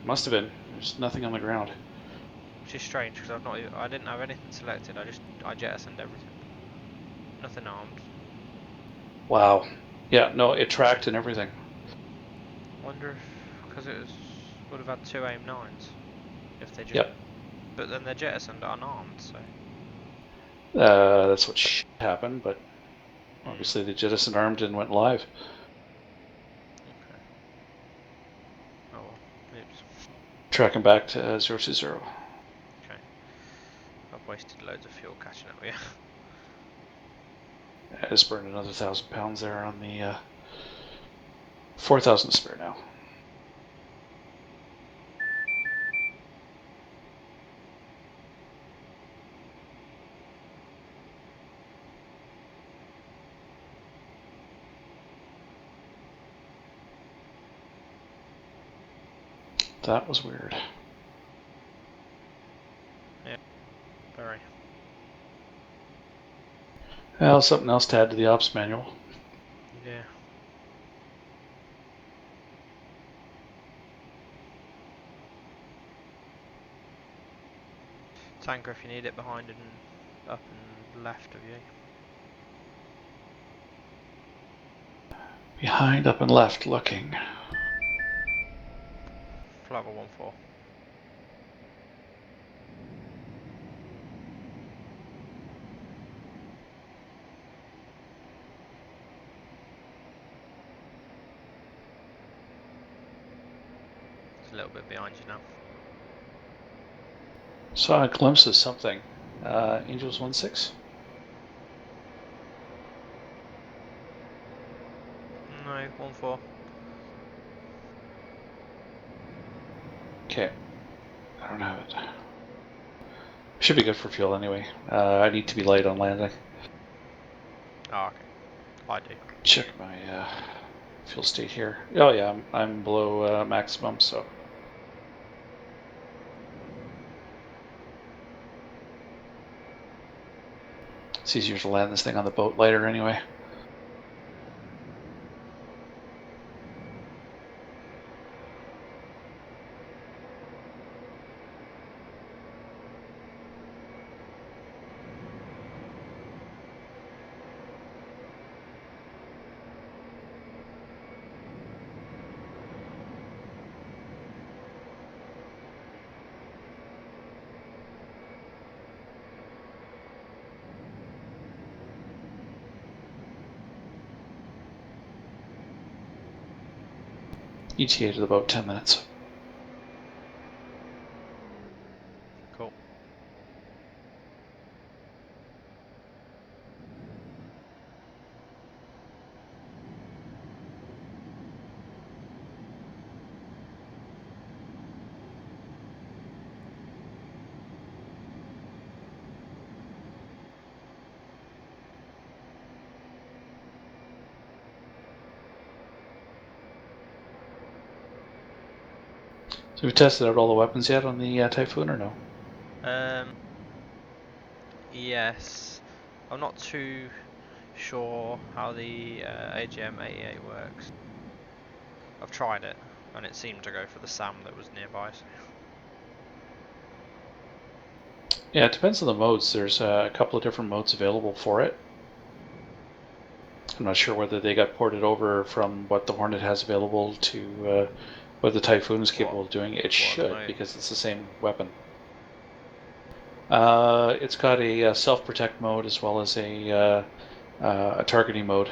Must have been. There's nothing on the ground. Which is strange because I didn't have anything selected. I jettisoned everything. Nothing armed. Wow. Yeah, no, it tracked and everything. Wonder if, because would have had 2 AIM-9s, if they just. Yep. But then they're jettisoned unarmed, so. That's what happened, but obviously they jettisoned armed and went live. Okay. Oh well. Oops. Tracking back to 020. Okay. I've wasted loads of fuel catching up with you. I just burned another 1,000 pounds there on the 4,000 spare now. That was weird. Yeah. Very. Well, something else to add to the ops manual. Yeah. Tanker if you need it, behind and up and left of you. Behind, up and left, looking. Flight 14. It's a little bit behind you now. Saw a glimpse of something. Angels 1-6? No, 14. Okay. I don't have it. Should be good for fuel anyway. I need to be light on landing. Oh, okay. I do. Check my fuel state here. Oh yeah, I'm below maximum, so. It's easier to land this thing on the boat lighter anyway. ETA to about 10 minutes. Cool. So we tested out all the weapons yet on the Typhoon or no? Yes. I'm not too sure how the AGM-88 works. I've tried it, and it seemed to go for the SAM that was nearby. So. Yeah, it depends on the modes. There's a couple of different modes available for it. I'm not sure whether they got ported over from what the Hornet has available to what the Typhoon is capable of doing. It should, because it's the same weapon. It's got a self-protect mode as well as a targeting mode.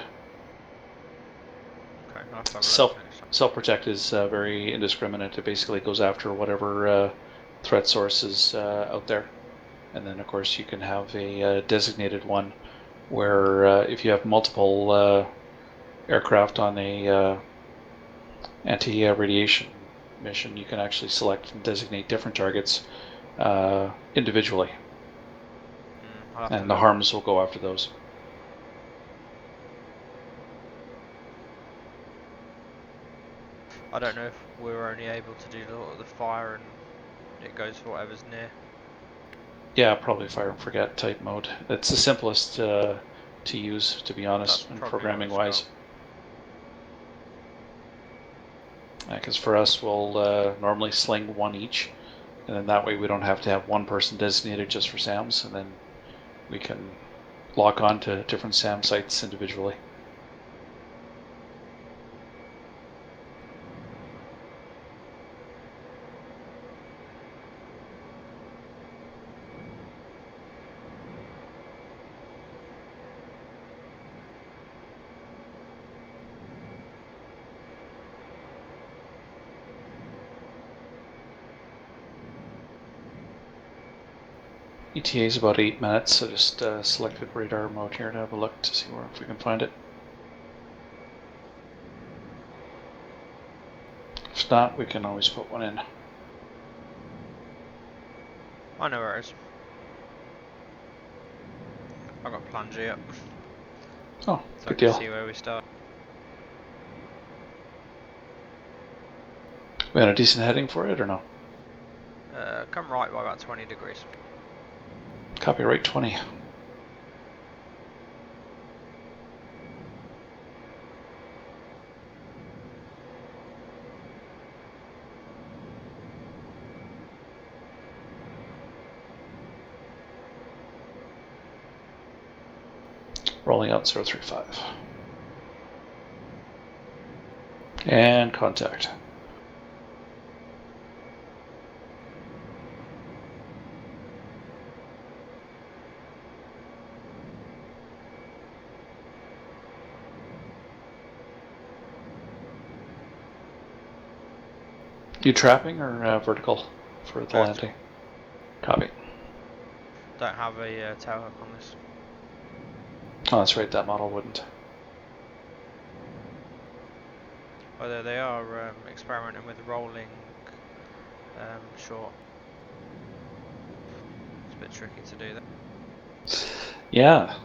Okay, I'll have to have a look next time. Self-protect is very indiscriminate. It basically goes after whatever threat source is out there. And then, of course, you can have a designated one where if you have multiple aircraft on a anti-radiation mission, you can actually select and designate different targets individually. And the harms will go after those. I don't know if we're only able to do the fire and it goes for whatever's near. Yeah, probably fire and forget type mode. It's the simplest to use, to be honest, programming wise. Because for us, we'll normally sling one each, and then that way we don't have to have one person designated just for SAMs, and then we can lock on to different SAM sites individually. ETA is about 8 minutes, so just selected radar mode here to have a look to see if we can find it. If not, we can always put one in. I know where it is. I got plan G up, Oh, so I good can deal. see where we start. We had a decent heading for it or no? Come right by about 20 degrees. Copy right 20. Rolling out 035. And contact. You trapping or vertical for the landing? Copy. Don't have a tail hook on this. Oh, that's right, that model wouldn't. Although they are experimenting with rolling short. It's a bit tricky to do that. Yeah.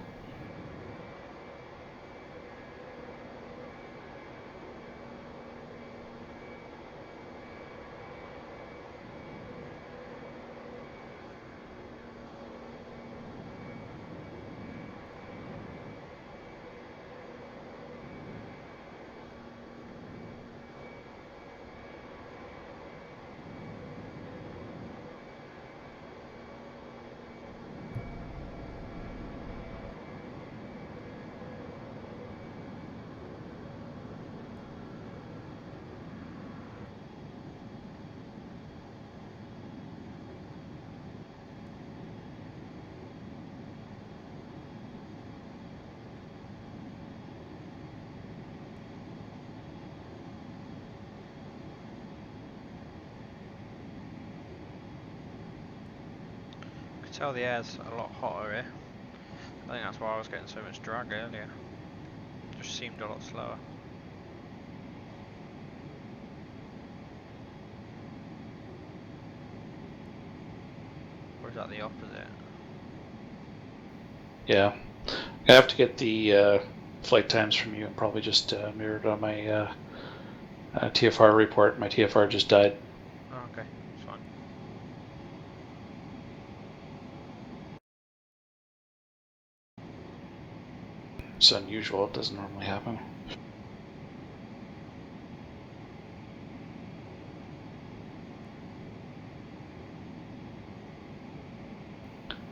You can tell the air's a lot hotter here. I think that's why I was getting so much drag earlier. It just seemed a lot slower. Or is that the opposite? Yeah. I have to get the flight times from you and probably just mirrored on my TFR report. My TFR just died. Oh, okay, it's fine. It's unusual, it doesn't normally happen.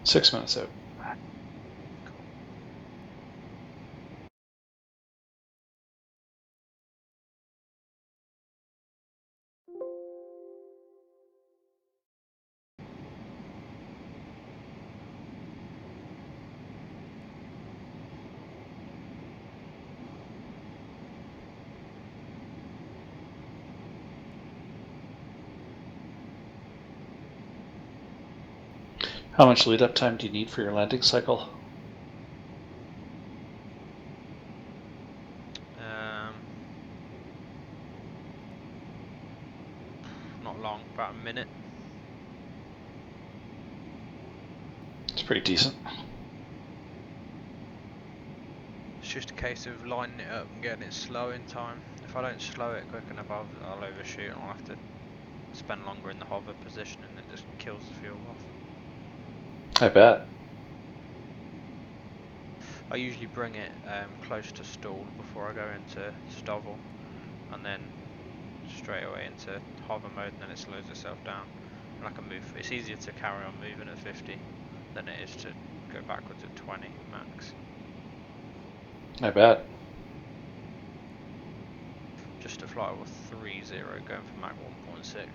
Six minutes out. How much lead up time do you need for your landing cycle? Not long, about a minute. It's pretty decent. It's just a case of lining it up and getting it slow in time. If I don't slow it quick enough, I'll overshoot and I'll have to spend longer in the hover position and it just kills the fuel off. I bet. I usually bring it close to stall before I go into Stovel, and then straight away into hover mode, and then it slows itself down. And I can move. It's easier to carry on moving at 50 than it is to go backwards at 20 max. I bet. Just to fly with 3.0 going for Mach 1.6.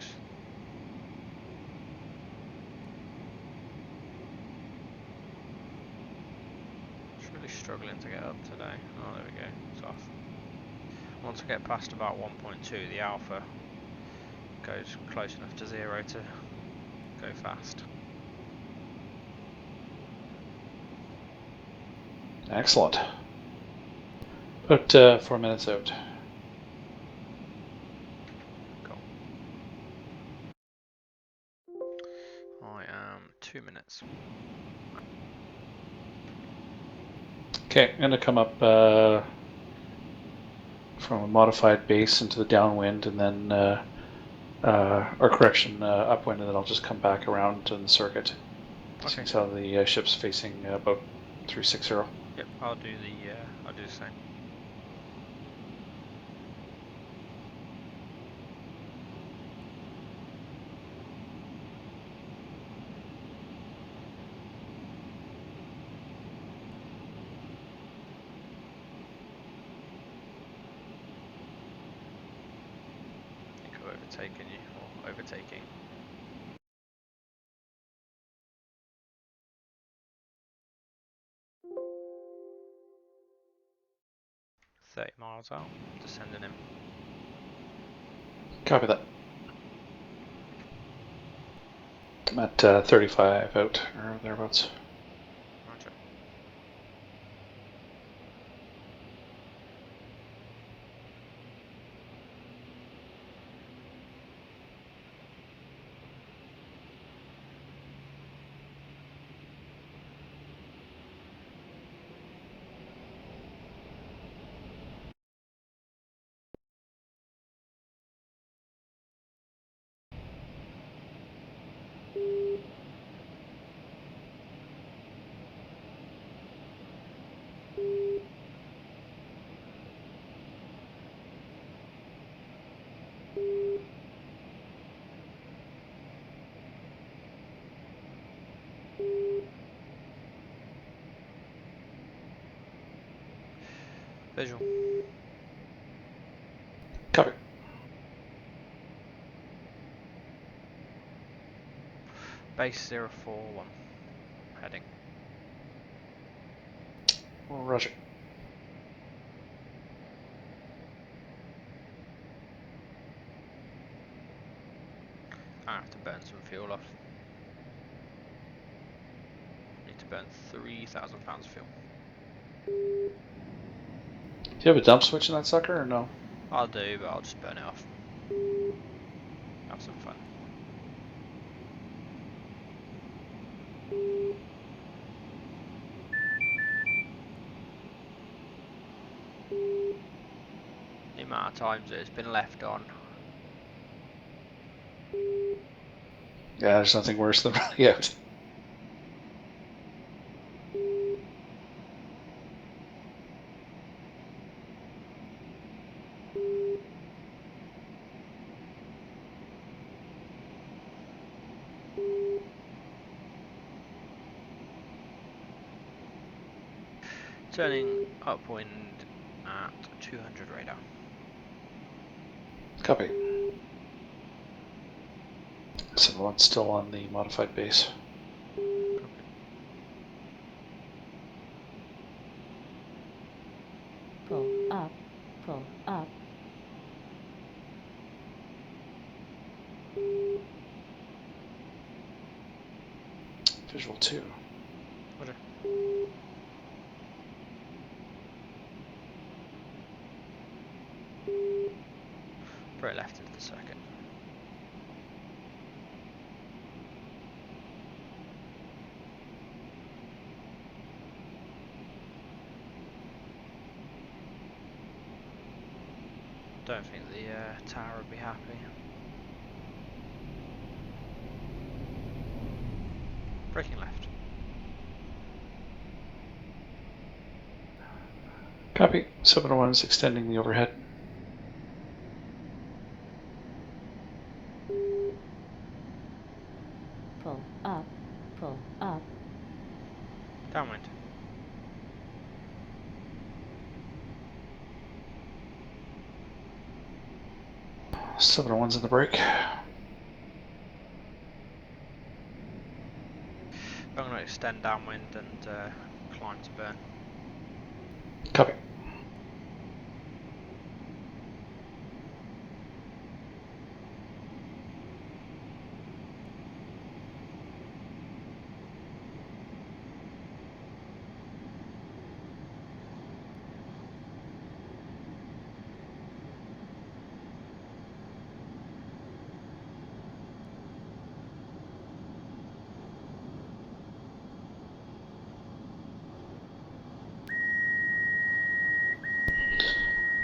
Really struggling to get up today. Oh, there we go. It's off. Once I get past about 1.2, the alpha goes close enough to 0 to go fast. Excellent. About 4 minutes out. Cool. I am 2 minutes. Okay, I'm going to come up from a modified base into the downwind, and then, or correction, upwind, and then I'll just come back around in the circuit. Okay. Since how the ship's facing about 360. Yep, I'll do the same. I think I've overtaken you, or overtaking. $30 out, descending him. Copy that. I'm at 35 out, or thereabouts. Roger. Visual. Copy. Base 041. Heading. Roger. I have to burn some fuel off. Need to burn 3,000 pounds of fuel. Do you have a dump switch in that sucker, or no? I'll do, but I'll just burn it off. Have some fun. The amount of times that it's been left on. Yeah, there's nothing worse than running out. Turning upwind at 200 radar. Copy. So the one's still on the modified base. Pull up. Pull up. Visual 2. Roger. Throw it left into the circuit. Don't think the tower would be happy. Braking left. Copy. 701's extending the overhead. Pull up. Pull up. Downwind. Seven one's in the brake. I'm going to extend downwind and climb to burn. Copy.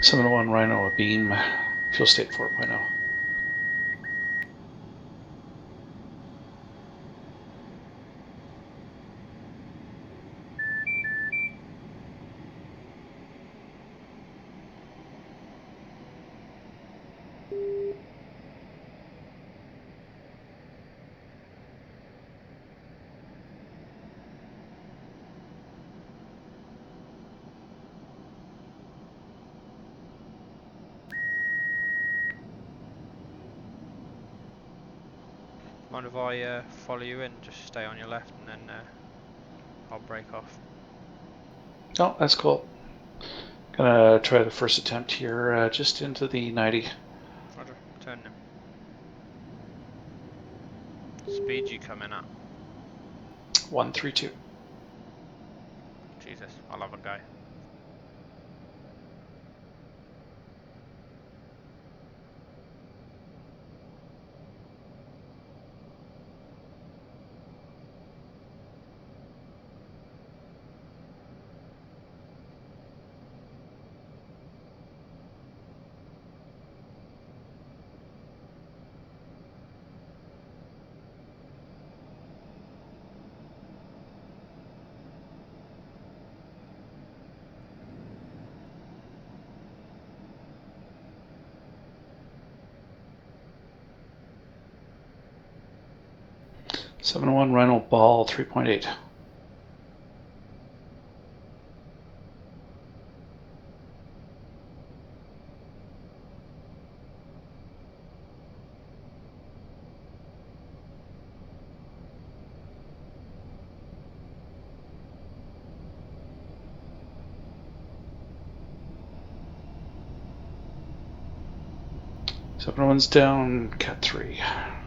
701 Rhino, a beam, fuel state 4.0. Mind if I follow you in? Just stay on your left and then I'll break off. Oh, that's cool. Gonna try the first attempt here, just into the 90. Roger, turn him. Speed you coming at? 132. Jesus, I'll have a go. Seven one Rhino Ball 3.8. Seven one's down, Cat 3.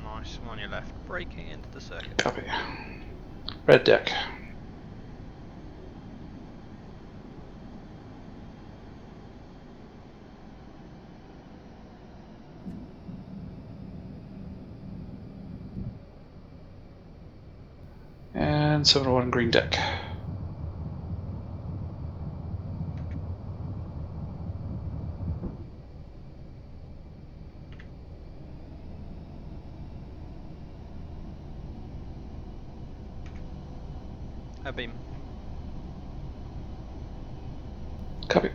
Nice, I'm on your left. Braking into the circuit. Copy. Red deck. And 701 green deck. A beam. Copy.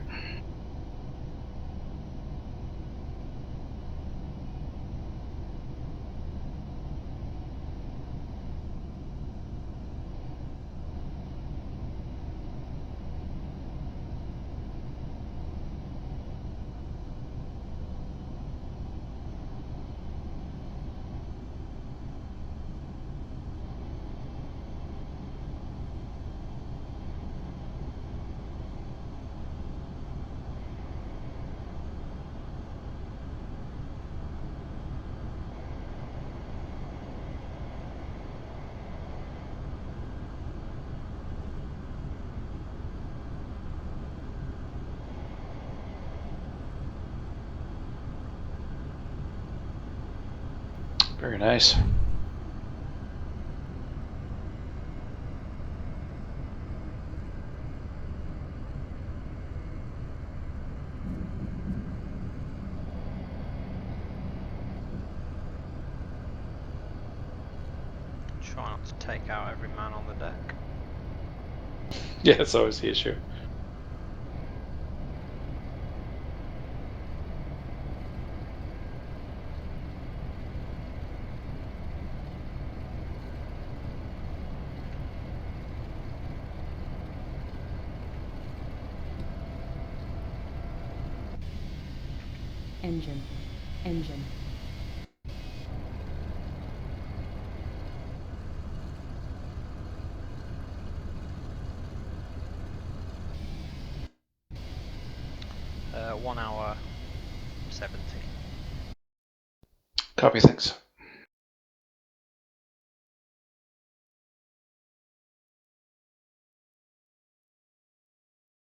Very nice. Try not to take out every man on the deck. Yeah, it's always the issue. Engine. Engine. 1 hour 17. Copy, thanks.